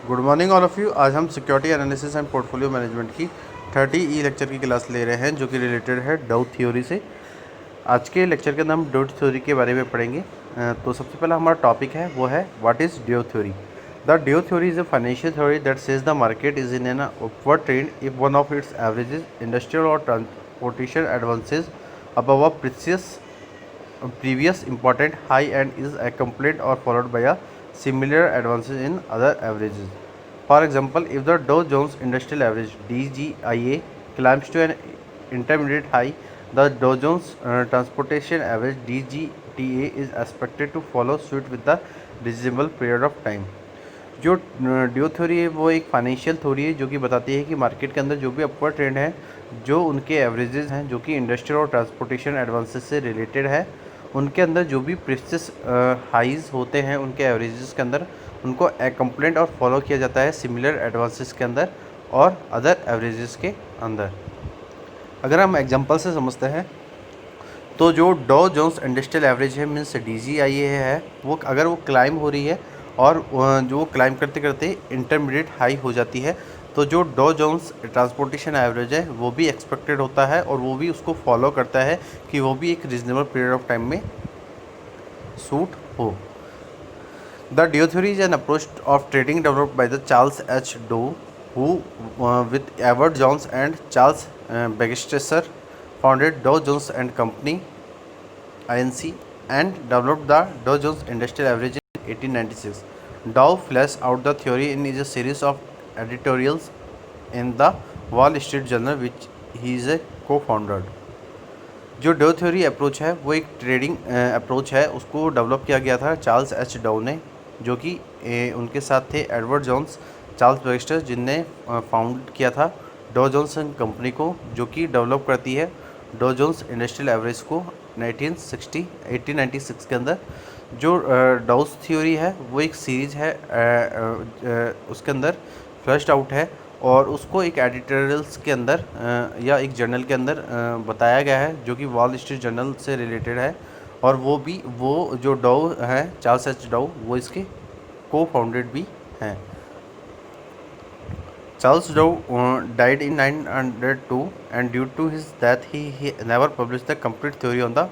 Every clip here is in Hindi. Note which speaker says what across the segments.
Speaker 1: Good morning all of you. आज हम security analysis and portfolio management की 30 लेक्चर की क्लास ले रहे हैं जो कि रिलेटेड है डाउ थ्योरी से। आज के लेक्चर के अंदर हम डाउ थ्योरी के बारे में पढ़ेंगे। तो सबसे पहला हमारा टॉपिक है वो है what is Dow theory. The Dow theory is a financial theory that says the market is in an upward trend if one of its averages industrial और transportation advances above a previous important high and is accompanied or followed by a similar advances in other averages. For example, if the Dow Jones Industrial Average (DJIA) climbs to an intermediate high, the Dow Jones Transportation Average (DGTA) is expected to follow suit with the reasonable period of time. जो ड्यू थ्योरी है वो एक फाइनेंशियल थ्योरी है जो कि बताती है कि मार्केट के अंदर जो भी अपवर्ड ट्रेंड है, जो उनके एवरेजेस हैं जो कि इंडस्ट्रियल और ट्रांसपोर्टेशन एडवांसेस से रिलेटेड है, उनके अंदर जो भी प्रीवियस हाइज होते हैं उनके एवरेजेस के अंदर उनको एक्म्प्लेंट और फॉलो किया जाता है सिमिलर एडवांसेस के अंदर और अदर एवरेजेस के अंदर। अगर हम एग्जांपल से समझते हैं तो जो डॉ जोन्स इंडस्ट्रियल एवरेज है मीन्स DJIA है, वो अगर वो क्लाइम हो रही है और जो क्लाइम करते करते इंटरमीडिएट हाई हो जाती है तो जो डॉ जोन्स ट्रांसपोर्टेशन एवरेज है वो भी एक्सपेक्टेड होता है और वो भी उसको फॉलो करता है कि वो भी एक रीजनेबल पीरियड ऑफ टाइम में सूट हो। The Dow theory is an approach of trading developed by the Charles H Dow who with Edward Jones and Charles Bagstetter founded Dow Jones and Company (INC) and developed the Dow Jones Industrial Average in 1896. Dow fleshed out the theory in a series of editorials in the Wall Street Journal, which he is a co-founder. जो डो थ्योरी अप्रोच है वो एक ट्रेडिंग अप्रोच है, उसको डेवलप किया गया था चार्ल्स एच डो ने, जो कि उनके साथ थे एडवर्ड जोन्स, चार्ल्स बैक्स्टर, जिनने फाउंड किया था डो जोन्स एंड कंपनी को, जो कि डेवलप करती है डो जोन्स इंडस्ट्रियल एवरेज को 1896 के अंदर। जो डाउस थ्योरी है वो एक सीरीज है, उसके अंदर फ्लश्ड आउट है और उसको एक एडिटोरियल्स के अंदर या एक जर्नल के अंदर बताया गया है जो कि वॉल स्ट्रीट जर्नल से रिलेटेड है। और वो जो डो है चार्ल्स एच डो वो इसके को फाउंडेड भी हैं। Charles Dow died in 902 and due to his death he never published the complete theory on the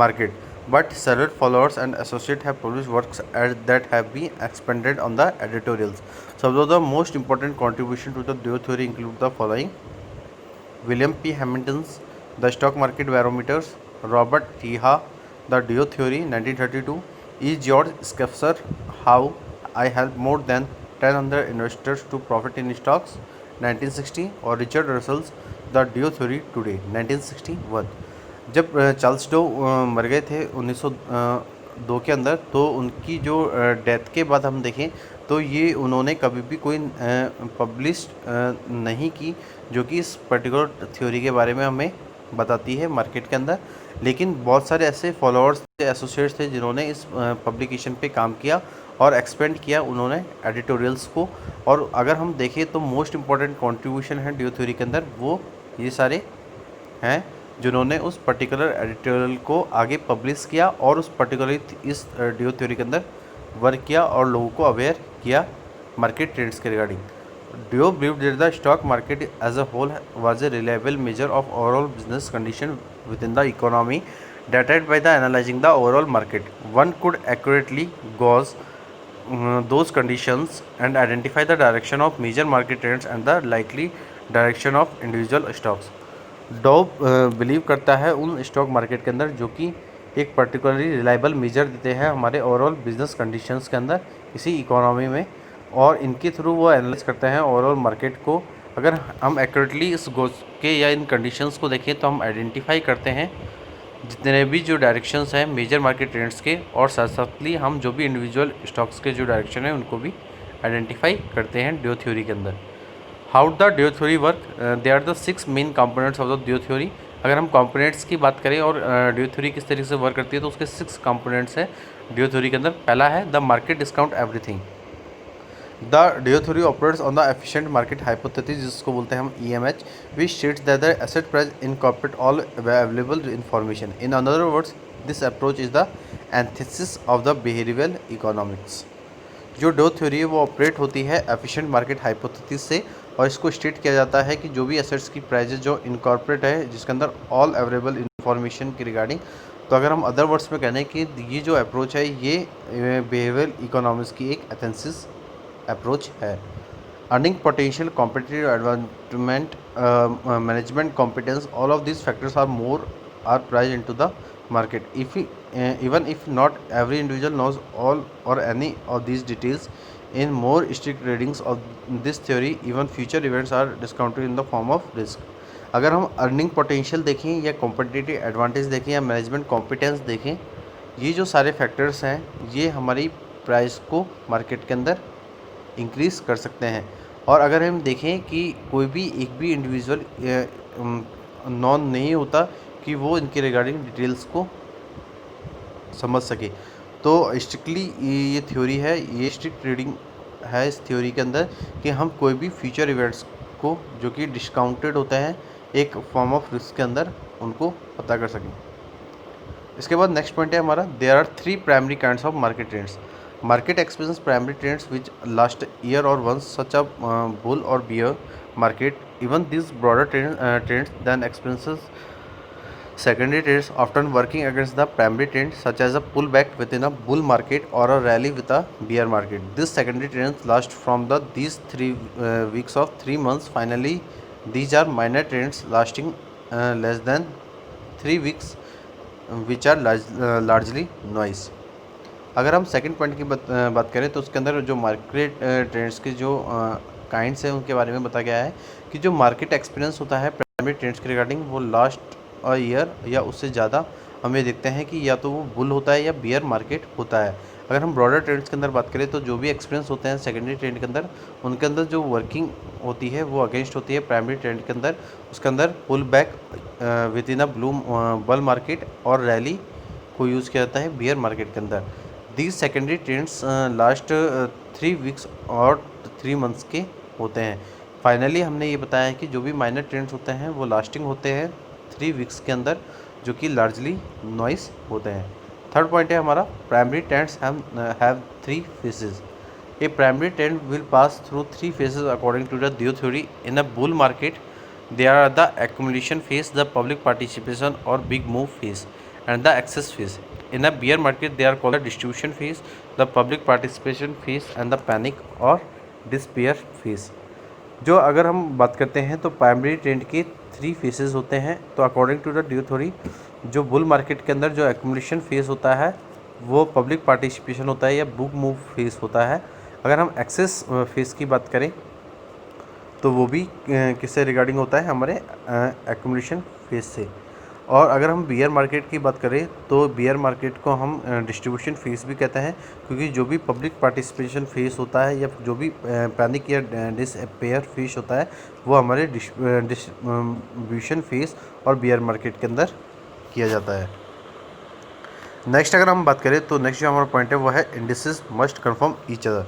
Speaker 1: market, but several followers and associates have published works that have been expanded on the editorials. Some of the most important contributions to the Dow theory include the following: William P. Hamilton's The Stock Market Barometers, Robert Reha, The Dow Theory 1932, E. George Schaeffer, How I Helped More Than 10 Investors to Profit in Stocks 1960 और Richard Russell's the Dow theory today 1961। जब चार्ल्स डो मर गए थे 1902 के अंदर, तो उनकी जो डेथ के बाद हम देखें तो ये उन्होंने कभी भी कोई पब्लिश नहीं की जो कि इस पर्टिकुलर थ्योरी के बारे में हमें बताती है मार्केट के अंदर। लेकिन बहुत सारे ऐसे फॉलोअर्स थे, एसोसिएट्स थे जिन्होंने इस पब्लिकेशन पे काम किया और एक्सपेंड किया उन्होंने एडिटोरियल्स को। और अगर हम देखें तो मोस्ट इम्पॉर्टेंट कंट्रीब्यूशन है डू थ्योरी के अंदर वो ये सारे हैं जिन्होंने उस पर्टिकुलर एडिटोरियल को आगे पब्लिश किया और उस पर्टिकुलर इस डू थ्योरी के अंदर वर्क किया और लोगों को अवेयर किया मार्केट ट्रेंड्स के regarding. Dio believed that the stock market as a whole was a reliable measure of overall business condition within the economy, data by the analyzing the overall market. One could accurately gauge those conditions and identify the direction of major market trends and the likely direction of individual stocks. डॉ बिलीव करता है उन स्टॉक मार्केट के अंदर जो कि एक पर्टिकुलरली रिलायबल मेजर देते हैं हमारे ओवरऑल बिजनेस कंडीशंस के अंदर इसी इकोनॉमी में, और इनके थ्रू वो एनालाइज करते हैं ओवरऑल मार्केट को। अगर हम एक्यूरेटली इस गोल्स के या इन कंडीशंस को देखें तो हम आइडेंटिफाई करते हैं जितने भी जो डायरेक्शंस हैं मेजर मार्केट ट्रेंड्स के, और साथ साथली हम जो भी इंडिविजुअल स्टॉक्स के जो डायरेक्शन है उनको भी आइडेंटिफाई करते हैं डू थ्योरी के अंदर। How the Dow theory work, they are the 6 main components of the Dow theory. अगर हम कंपोनेंट्स की बात करें और डू थ्योरी किस तरीके से वर्क करती है तो उसके 6 कंपोनेंट्स हैं डू थ्योरी के अंदर। पहला है the market discount everything. The Dow theory operates on the efficient market hypothesis, जिसको बोलते हैं हम EMH, which states that the asset price incorporate all available information. In other words this approach is the antithesis of the behavioural economics. जो डो थ्योरी है वो ऑपरेट होती है एफिशिएंट मार्केट हाइपोथेसिस से, और इसको स्टेट किया जाता है कि जो भी एसेट्स की प्राइजेस जो इनकॉर्पोरेट है जिसके अंदर ऑल अवेलेबल इंफॉर्मेशन की रिगार्डिंग। तो अगर हम अदर वर्ड्स में कहने कि ये जो अप्रोच है ये बिहेवियरल इकोनॉमिक्स की एक एथेंसिस अप्रोच है। Earning potential, competitive advantagement, management competence, all of these factors are priced into the market. Even if not every individual knows all or any of these details, in more strict readings of this theory, even future events are discounted in the form of risk. अगर हम अर्निंग पोटेंशियल देखें या कॉम्पिटिटिव एडवांटेज देखें या मैनेजमेंट कॉम्पिटेंस देखें, ये जो सारे फैक्टर्स हैं ये हमारी प्राइस को मार्केट के अंदर इंक्रीज़ कर सकते हैं। और अगर हम देखें कि कोई भी एक भी इंडिविजुअल नॉन नहीं होता कि वो इनके रिगार्डिंग डिटेल्स को समझ सके। तो स्ट्रिक्टली ये थ्योरी है, ये स्ट्रिक्ट रीडिंग है इस थ्योरी के अंदर कि हम कोई भी फ्यूचर इवेंट्स को जो कि डिस्काउंटेड होते हैं एक फॉर्म ऑफ रिस्क के अंदर उनको पता कर सकें। इसके बाद नेक्स्ट पॉइंट है हमारा, there are 3 primary kinds of market trends. Market experience primary trends which last year or once, such a bull or bear market. Even these broader trends then experiences secondary trends, often working against the primary trend, such as a pullback within a bull market or a rally with a bear market. These secondary trends last from these 3 weeks of 3 months. Finally, these are minor trends lasting less than 3 weeks, which are largely noise. अगर हम सेकंड पॉइंट की बात करें तो उसके अंदर जो मार्केट ट्रेंड्स के जो काइंड्स हैं उनके बारे में बताया गया है कि जो मार्केट एक्सपीरियंस होता है प्राइमरी ट्रेंड्स के रिगार्डिंग वो लास्ट अ ईयर या उससे ज़्यादा हमें देखते हैं कि या तो वो बुल होता है या बियर मार्केट होता है। अगर हम ब्रॉडर ट्रेंड्स के अंदर बात करें तो जो भी एक्सपीरियंस होते हैं सेकेंडरी ट्रेंड के अंदर उनके अंदर जो वर्किंग होती है वो अगेंस्ट होती है प्राइमरी ट्रेंड के अंदर। उसके अंदर पुल बैक विद इन अ बल मार्केट और रैली को यूज़ किया जाता है बियर मार्केट के अंदर। These secondary trends last 3 weeks और 3 मंथ्स के होते हैं। फाइनली हमने ये बताया है कि जो भी माइनर ट्रेंड्स होते हैं वो लास्टिंग होते हैं 3 वीक्स के अंदर, जो कि लार्जली नॉइस होते हैं। थर्ड पॉइंट है हमारा, primary trends have 3 phases. A primary trend will pass through 3 phases according to the Dio theory. In a bull market there are the accumulation phase, the public participation or big move phase, and the access phase. In a bear market they are called the distribution phase, the public participation phase, and the panic or despair phase. जो अगर हम बात करते हैं तो प्राइमरी ट्रेंड के 3 फेसेस होते हैं। तो according to the Dio theory जो बुल मार्केट के अंदर जो एक्यूमुलेशन फेज होता है वो पब्लिक पार्टिसिपेशन होता है या बुक मूव फेज होता है। अगर हम एक्सेस फेज की बात करें तो वो भी किससे रिगार्डिंग होता है, हमारे एक्यूमुलेशन फेज से। और अगर हम बियर मार्केट की बात करें तो बियर मार्केट को हम डिस्ट्रीब्यूशन फेज भी कहते हैं, क्योंकि जो भी पब्लिक पार्टिसिपेशन फेज होता है या जो भी पैनिक या डिसअपेयर फेज होता है वो हमारे डिस्ट्रीब्यूशन फेज और बियर मार्केट के अंदर किया जाता है। नेक्स्ट अगर हम बात करें तो नेक्स्ट जो हमारा पॉइंट है वो है, indices must confirm each other.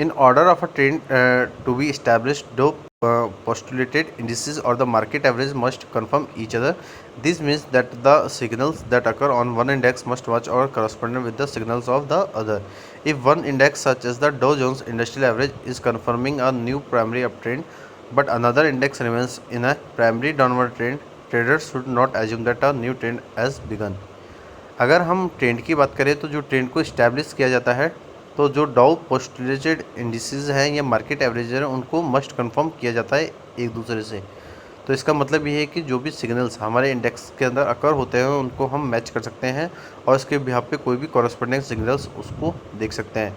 Speaker 1: In order of a trend to be established, though postulated indices or the market average must confirm each other. This means that the signals that occur on one index must match or correspond with the signals of the other. If one index such as the Dow Jones Industrial Average is confirming a new primary uptrend, but another index remains in a primary downward trend, traders should not assume that a new trend has begun. अगर हम ट्रेंड की बात करें तो जो ट्रेंड को इस्टेब्लिश किया जाता है तो जो डाउ पोस्टुलेटेड इंडिसेस हैं या मार्केट एवरेज हैं उनको मस्ट कंफर्म किया जाता है एक दूसरे से। तो इसका मतलब ये है कि जो भी सिग्नल्स हमारे इंडेक्स के अंदर अकर होते हैं उनको हम मैच कर सकते हैं और इसके बिहाफ पे कोई भी कॉरस्पॉन्डिंग सिग्नल्स उसको देख सकते हैं।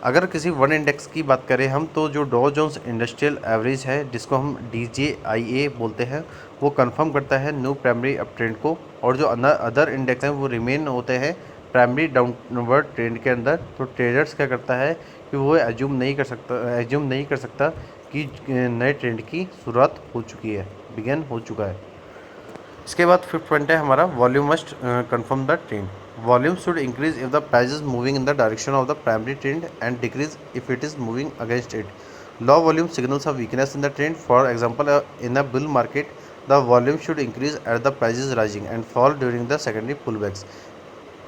Speaker 1: अगर किसी वन इंडेक्स की बात करें हम तो जो डॉ जोन्स इंडस्ट्रियल एवरेज है जिसको हम DJIA बोलते हैं वो कंफर्म करता है न्यू प्राइमरी अप ट्रेंड को, और जो अदर इंडेक्स हैं वो रिमेन होते हैं प्राइमरी डाउनवर्ड ट्रेंड के अंदर। तो ट्रेडर्स क्या करता है कि वो एज्यूम नहीं कर सकता कि नए ट्रेंड की शुरुआत हो चुकी है, बिगन हो चुका है। इसके बाद फिफ्थ पॉइंट है हमारा, volume must confirm the trend. Volume should increase if the price is moving in the direction of the primary trend and decrease if it is moving against it. Low volume signals of weakness in the trend. For example, in a bull market the volume should increase as the price is rising and fall during the secondary pullbacks.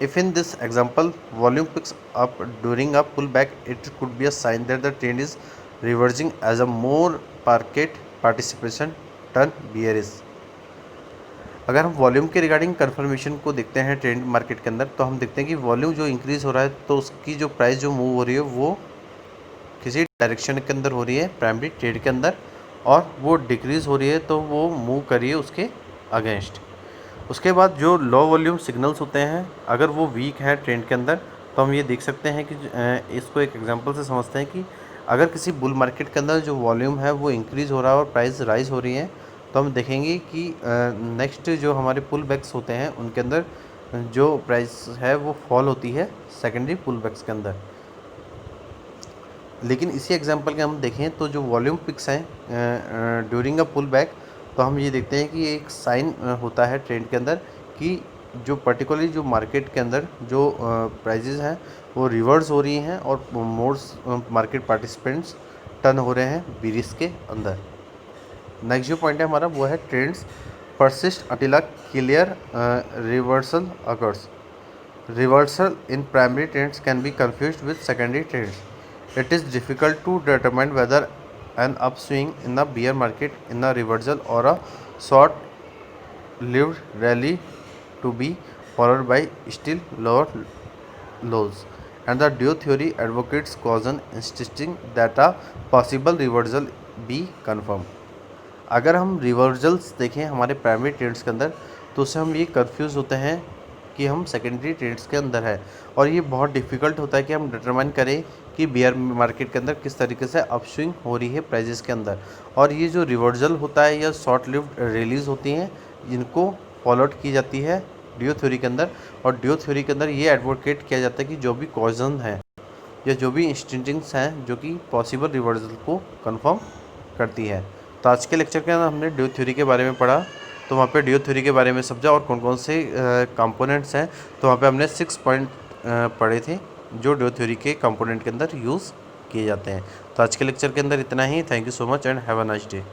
Speaker 1: If in this example volume picks up during a pullback, it could be a sign that the trend is reversing as a more market participation turn bearish. अगर हम वॉल्यूम के रिगार्डिंग कन्फर्मेशन को देखते हैं ट्रेंड मार्केट के अंदर, तो हम देखते हैं कि वॉल्यूम जो इंक्रीज़ हो रहा है तो उसकी जो प्राइस जो मूव हो रही है वो किसी डायरेक्शन के अंदर हो रही है प्राइमरी ट्रेड के अंदर, और वो डिक्रीज़ हो रही है तो वो मूव करिए उसके अगेंस्ट। उसके बाद जो लो वॉल्यूम सिग्नल्स होते हैं अगर वो वीक है ट्रेंड के अंदर, तो हम ये देख सकते हैं कि इसको एक एग्जांपल से समझते हैं कि अगर किसी बुल मार्केट के अंदर जो वॉल्यूम है वो इंक्रीज़ हो रहा है और प्राइस राइज हो रही है, तो हम देखेंगे कि नेक्स्ट जो हमारे पुल बैक्स होते हैं उनके अंदर जो प्राइस है वो फॉल होती है सेकेंडरी पुल बैक्स के अंदर। लेकिन इसी एग्जांपल के हम देखें तो जो वॉल्यूम पिक्स हैं ड्यूरिंग अ पुल बैक, तो हम ये देखते हैं कि एक साइन होता है ट्रेंड के अंदर कि जो पर्टिकुलरली जो मार्केट के अंदर जो प्राइजेज हैं वो रिवर्स हो रही हैं और मोर मार्केट पार्टिसिपेंट्स टर्न हो रहे हैं बीरिस के अंदर। नेक्स्ट जो पॉइंट है हमारा वो है trends persist until a clear reversal occurs. Reversal in primary trends can be confused with secondary trends. It is difficult to determine whether an upswing in the bear market in a reversal or a short-lived rally to be followed by still lower lows. And the Deo theory advocates caution, insisting that a possible reversal be confirmed. अगर हम रिवर्सल्स देखें हमारे प्राइमरी ट्रेड्स के अंदर, तो उससे हम ये कंफ्यूज होते हैं कि हम सेकेंडरी ट्रेड्स के अंदर है, और ये बहुत डिफ़िकल्ट होता है कि हम डिटरमाइन करें कि बेयर मार्केट के अंदर किस तरीके से अपस्विंग हो रही है प्राइजेस के अंदर। और ये जो रिवर्सल होता है या शॉर्ट लिव्ड रिलीज होती हैं, जिनको फॉलोड की जाती है डियो थ्योरी के अंदर। और डियो थ्योरी के अंदर ये एडवोकेट किया जाता है कि जो भी कॉजन है या जो भी इंस्टेंटिंग्स हैं जो कि पॉसिबल रिवर्सल को कन्फर्म करती है। तो आज के लेक्चर के अंदर हमने डियो थ्योरी के बारे में पढ़ा, तो वहाँ पे डियो थ्योरी के बारे में समझा और कौन कौन से कंपोनेंट्स हैं। तो वहाँ पे हमने 6 पॉइंट पढ़े थे जो डियो थ्योरी के कंपोनेंट के अंदर यूज़ किए जाते हैं। तो आज के लेक्चर के अंदर इतना ही। Thank you so much and have a nice day.